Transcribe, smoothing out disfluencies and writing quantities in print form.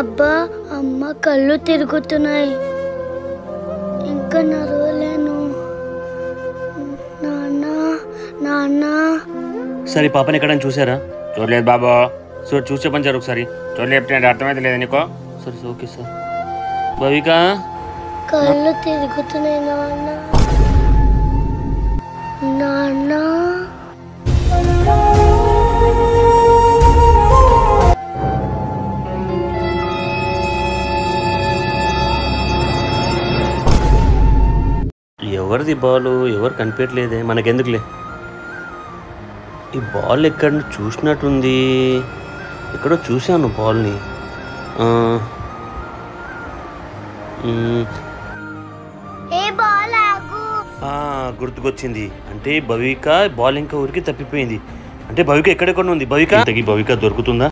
అబ్బా అమ్మ కళ్ళు తిరుగుతున్నాయి, ఇంకా నడవలేను. నాన్న నాన్న. సరే పాపని ఎక్కడైనా చూసారా? చూడలేదు బాబా. సార్ చూసి చెప్పండి సార్ ఒకసారి. చూడలేకపోతే అర్థమైతే లేదు నీకో. సరే ఓకే సార్. భవిక కళ్ళు తిరుగుతున్నాయి నాన్న. నాన్న ఎవరిది బాల్? ఎవరు కనిపించట్లేదే. మనకెందుకులే. ఈ బాల్ ఎక్కడ చూసినట్టుంది, ఎక్కడో చూశాను బాల్ని. గుర్తుకొచ్చింది. అంటే భవిక బాల్ ఇంకా ఊరికి తప్పిపోయింది. అంటే భవిక ఎక్కడెక్కడ ఉంది. భవిక దొరుకుతుందా?